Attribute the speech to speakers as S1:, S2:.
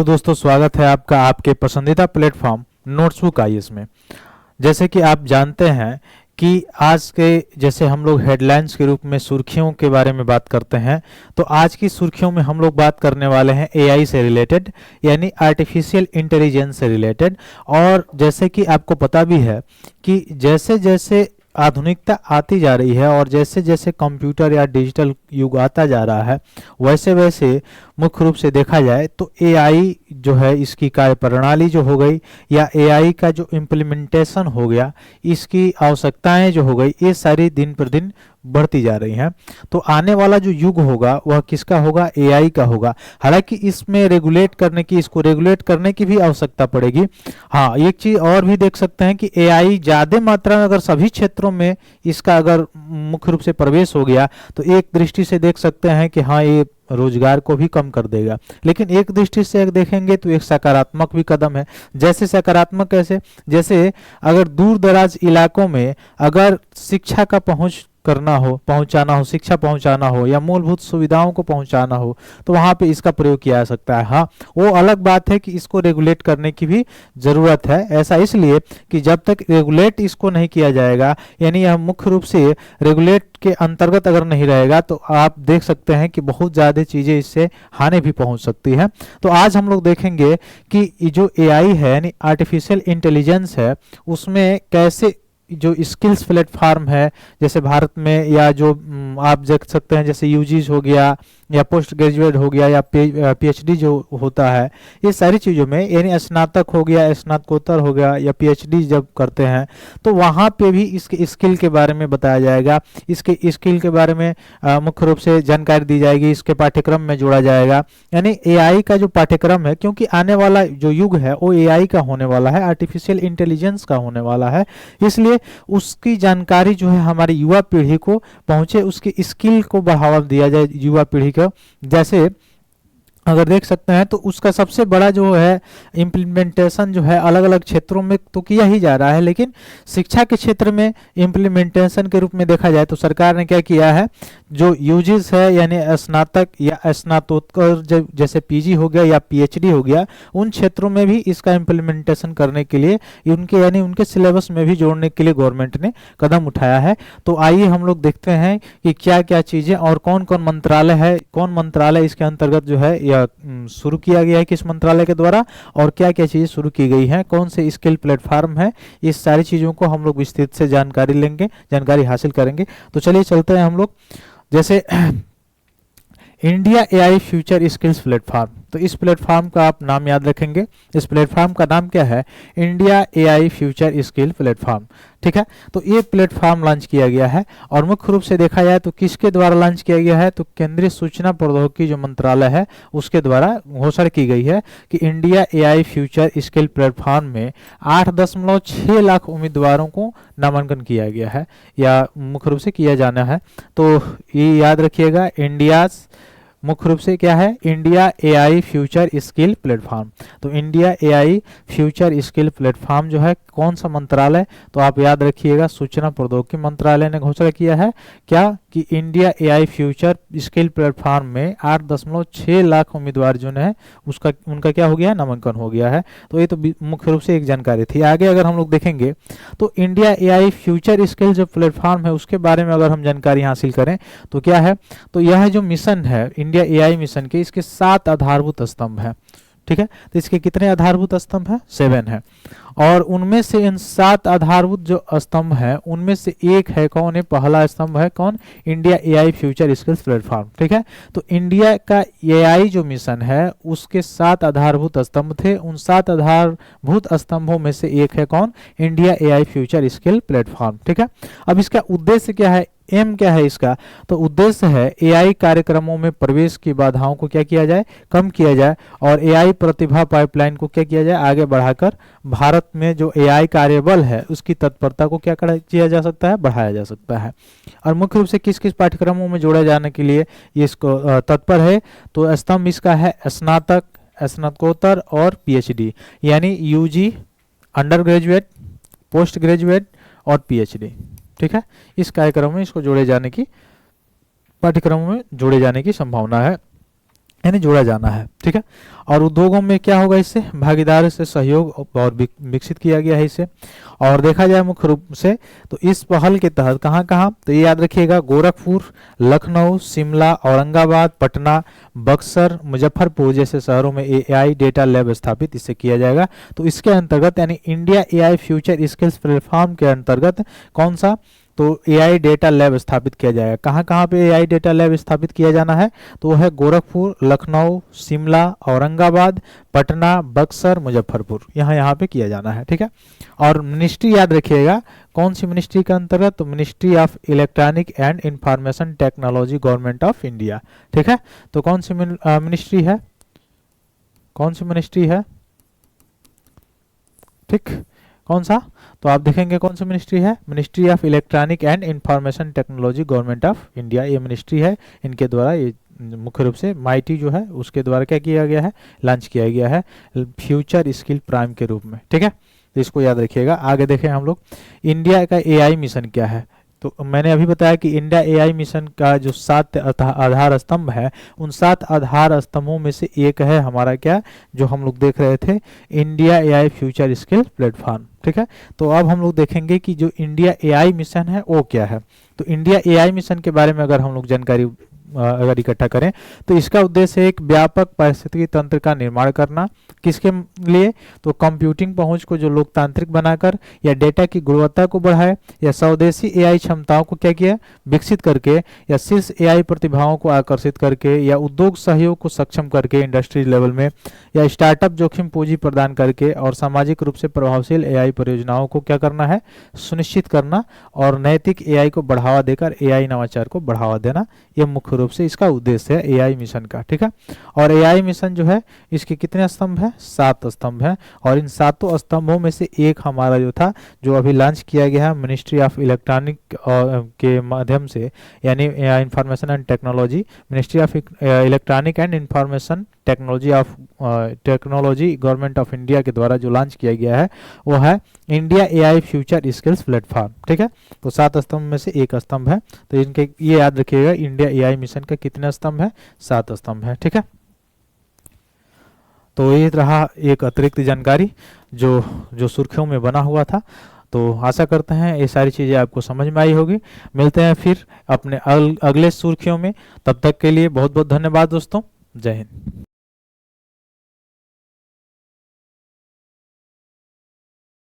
S1: Hello दोस्तों, स्वागत है आपका आपके पसंदीदा प्लेटफॉर्म नोट्सबुक आईएएस में। जैसे कि आप जानते हैं कि आज के जैसे हम लोग हेडलाइंस के रूप में सुर्खियों के बारे में बात करते हैं, तो आज की सुर्खियों में हम लोग बात करने वाले हैं एआई से रिलेटेड, यानी आर्टिफिशियल इंटेलिजेंस से रिलेटेड। और जैसे कि आपको पता भी है कि जैसे जैसे आधुनिकता आती जा रही है और जैसे जैसे कंप्यूटर या डिजिटल युग आता जा रहा है, वैसे वैसे मुख्य रूप से देखा जाए तो एआई जो है, इसकी कार्य प्रणाली जो हो गई या एआई का जो इम्प्लीमेंटेशन हो गया, इसकी आवश्यकताएं जो हो गई, ये सारी दिन पर दिन बढ़ती जा रही हैं। तो आने वाला जो युग होगा वह किसका होगा? एआई का होगा। हालांकि इसमें इसको रेगुलेट करने की भी आवश्यकता पड़ेगी। हाँ, एक चीज और भी देख सकते हैं कि एआई ज्यादा मात्रा में अगर सभी क्षेत्रों में इसका अगर मुख्य रूप से प्रवेश हो गया तो एक दृष्टि से देख सकते हैं कि हाँ, ये रोजगार को भी कम कर देगा। लेकिन एक दृष्टि से अगर देखेंगे तो एक सकारात्मक भी कदम है। जैसे सकारात्मक कैसे? जैसे अगर दूर दराज इलाकों में अगर शिक्षा का पहुंचाना हो, शिक्षा पहुंचाना हो या मूलभूत सुविधाओं को पहुंचाना हो, तो वहां पे इसका प्रयोग किया जा सकता है। हाँ, वो अलग बात है कि इसको रेगुलेट करने की भी जरूरत है। ऐसा इसलिए कि जब तक रेगुलेट इसको नहीं किया जाएगा, यानी यह मुख्य रूप से रेगुलेट के अंतर्गत अगर नहीं रहेगा, तो आप देख सकते हैं कि बहुत ज़्यादा चीज़ें इससे हानि भी पहुंच सकती है। तो आज हम लोग देखेंगे कि ये जो एआई है, यानी आर्टिफिशियल इंटेलिजेंस है, उसमें कैसे जो स्किल्स प्लेटफॉर्म है, जैसे भारत में, या जो आप देख सकते हैं जैसे यूजीज हो गया या पोस्ट ग्रेजुएट हो गया या पीएचडी जो होता है, ये सारी चीज़ों में, यानी स्नातक हो गया, स्नातकोत्तर हो गया या पीएचडी जब करते हैं, तो वहाँ पे भी इसके स्किल के बारे में बताया जाएगा। इसके स्किल के बारे में मुख्य रूप से जानकारी दी जाएगी, इसके पाठ्यक्रम में जोड़ा जाएगा। यानी एआई का जो पाठ्यक्रम है, क्योंकि आने वाला जो युग है वो एआई का होने वाला है, आर्टिफिशियल इंटेलिजेंस का होने वाला है, इसलिए उसकी जानकारी जो है हमारी युवा पीढ़ी को पहुंचे, उसकी स्किल को बढ़ावा दिया जाए युवा पीढ़ी को। जैसे अगर देख सकते हैं तो उसका सबसे बड़ा जो है इम्प्लीमेंटेशन जो है अलग अलग क्षेत्रों में तो किया ही जा रहा है, लेकिन शिक्षा के क्षेत्र में इम्प्लीमेंटेशन के रूप में देखा जाए तो सरकार ने क्या किया है, जो यूजीस है यानी स्नातक या स्नातकोत्तर जैसे पीजी हो गया या पीएचडी हो गया, उन क्षेत्रों में भी इसका इम्प्लीमेंटेशन करने के लिए उनके सिलेबस में भी जोड़ने के लिए गवर्नमेंट ने कदम उठाया है। तो आइए हम लोग देखते हैं कि क्या क्या चीज़ें और कौन कौन मंत्रालय इसके अंतर्गत जो है या शुरू किया गया है, किस मंत्रालय के द्वारा, और क्या क्या चीज़ें शुरू की गई हैं, कौन से स्किल प्लेटफॉर्म है, इस सारी चीज़ों को हम लोग विस्तृत से जानकारी हासिल करेंगे। तो चलिए चलते हैं हम लोग। जैसे India AI future skills platform, तो इस प्लेटफॉर्म का आप नाम याद रखेंगे। इस प्लेटफॉर्म का नाम क्या है? India AI future skill platform. ठीक है, तो ये प्लेटफॉर्म लॉन्च किया गया है और मुख्य रूप से देखा जाए तो किसके द्वारा लॉन्च किया गया है, तो केंद्रीय सूचना प्रौद्योगिकी जो मंत्रालय है उसके द्वारा घोषणा की गई है कि India AI future skill platform में 8.6 लाख उम्मीदवारों को नामांकन किया गया है या मुख्य रूप से किया जाना है। तो ये याद रखिएगा, मुख्य रूप से क्या है? India AI future skill platform. तो India AI future skill platform जो है कौन सा मंत्रालय, तो आप याद रखिएगा सूचना प्रौद्योगिकी मंत्रालय ने घोषणा किया है क्या कि India AI future skill platform में 8.6 लाख उम्मीदवार जो है उनका क्या हो गया? नामांकन हो गया है। तो ये तो मुख्य रूप से एक जानकारी थी। आगे अगर हम लोग देखेंगे तो इंडिया एआई फ्यूचर स्किल जो प्लेटफॉर्म है उसके बारे में अगर हम जानकारी हासिल करें तो क्या है, तो यह जो मिशन है इंडिया एआई मिशन के, इसके 7 आधारभूत स्तंभ है। ठीक है, तो इसके कितने आधारभूत स्तंभ है? 7 है। और उनमें से इन 7 आधारभूत जो स्तंभ है उनमें से एक है कौन है? पहला स्तंभ है कौन? India AI future skills platform. ठीक है, तो इंडिया का एआई जो मिशन है उसके 7 आधारभूत स्तंभ थे, उन 7 आधारभूत स्तंभों में से एक है कौन? India AI future skill platform. ठीक है, अब इसका उद्देश्य क्या है, एम क्या है इसका? तो उद्देश्य है एआई कार्यक्रमों में प्रवेश की बाधाओं को क्या किया जाए? कम किया जाए, और एआई प्रतिभा पाइपलाइन को क्या किया जाए? आगे बढ़ाकर भारत में जो एआई कार्यबल है उसकी तत्परता को क्या किया जा सकता है? बढ़ाया जा सकता है। और मुख्य रूप से किस किस पाठ्यक्रमों में जोड़े जाने के लिए ये इसको तत्पर है, तो स्तंभ इसका है स्नातक, स्नातकोत्तर और पीएचडी, यानी UG, undergraduate, postgraduate और पीएचडी। ठीक है, इस कार्यक्रम में इसको पाठ्यक्रमों में जोड़े जाने की संभावना है। यानी जोड़ा जाना है, ठीक है। और उद्योगों में क्या होगा, इससे भागीदारी से सहयोग और विकसित किया गया है इसे। और देखा जाए मुख्य रूप से तो इस पहल के तहत कहाँ कहाँ, तो ये याद रखिएगा, गोरखपुर, लखनऊ, शिमला, औरंगाबाद, पटना, बक्सर, मुजफ्फरपुर जैसे शहरों में एआई डेटा लैब स्थापित इससे किया जाएगा। तो इसके अंतर्गत यानी India AI future skills platform के अंतर्गत कौन सा, तो एआई डेटा लैब स्थापित किया जाएगा। कहाँ कहाँ पे एआई डेटा लैब स्थापित किया जाना है, तो वो है गोरखपुर, लखनऊ, शिमला, औरंगाबाद, पटना, बक्सर, मुजफ्फरपुर, यहाँ यहाँ पे किया जाना है, ठीक है। और मिनिस्ट्री याद रखिएगा, कौन सी मिनिस्ट्री के अंतर्गत, तो ministry of electronic and information technology, government of India, ठीक है। तो कौन सी मिनिस्ट्री है, कौन सी मिनिस्ट्री है, ठीक, कौन सा, तो आप देखेंगे कौन सी मिनिस्ट्री है, ministry of electronic and information technology, government of India, ये मिनिस्ट्री है। इनके द्वारा ये मुख्य रूप से माइटी जो है उसके द्वारा क्या किया गया है, लॉन्च किया गया है फ्यूचर स्किल प्राइम के रूप में, ठीक है। तो इसको याद रखिएगा। आगे देखें हम लोग, इंडिया का एआई मिशन क्या है। तो मैंने अभी बताया कि इंडिया एआई मिशन का जो 7 आधार स्तंभ है, उन 7 आधार स्तंभों में से एक है हमारा क्या, जो हम लोग देख रहे थे, India AI future skill platform, ठीक है। तो अब हम लोग देखेंगे कि जो इंडिया एआई मिशन है वो क्या है। तो इंडिया एआई मिशन के बारे में अगर हम लोग जानकारी अगर इकट्ठा करें, तो इसका उद्देश्य एक व्यापक पारिस्थितिकी तंत्र का निर्माण करना, किसके लिए, तो कंप्यूटिंग पहुंच को जो लोकतांत्रिक बनाकर, या डेटा की गुणवत्ता को बढ़ाए, या स्वदेशी एआई क्षमताओं को क्या किया, विकसित करके, या शीर्ष एआई प्रतिभाओं को आकर्षित करके, या उद्योग सहयोग को सक्षम करके इंडस्ट्री लेवल में, या स्टार्टअप जोखिम पूंजी प्रदान करके, और सामाजिक रूप से प्रभावशील एआई परियोजनाओं को क्या करना है, सुनिश्चित करना, और नैतिक एआई को बढ़ावा देकर एआई नवाचार को बढ़ावा देना। यह मुख्य रूप से इसका उद्देश्य है एआई मिशन का, ठीक है। और एआई मिशन जो है इसके कितने स्तंभ है, 7 स्तंभ है। और इन 7 स्तंभों में से एक हमारा जो था, जो अभी लॉन्च किया गया है मिनिस्ट्री ऑफ इलेक्ट्रॉनिक के माध्यम से, यानी information and technology, ministry of electronic and information technology government of India के द्वारा जो लॉन्च किया गया है वो है India AI future skills platform, ठीक है। तो 7 स्तंभ में से एक स्तंभ है। तो इनके ये याद रखिएगा, इंडिया एआई मिशन का कितने स्तंभ है, 7 स्तंभ है, ठीक है। तो ये रहा एक अतिरिक्त जानकारी जो सुर्खियों में बना हुआ था। तो आशा करते हैं ये सारी चीज़ें आपको समझ में आई होगी। मिलते हैं फिर अपने अगले सुर्खियों में, तब तक के लिए बहुत बहुत धन्यवाद दोस्तों, जय हिंद।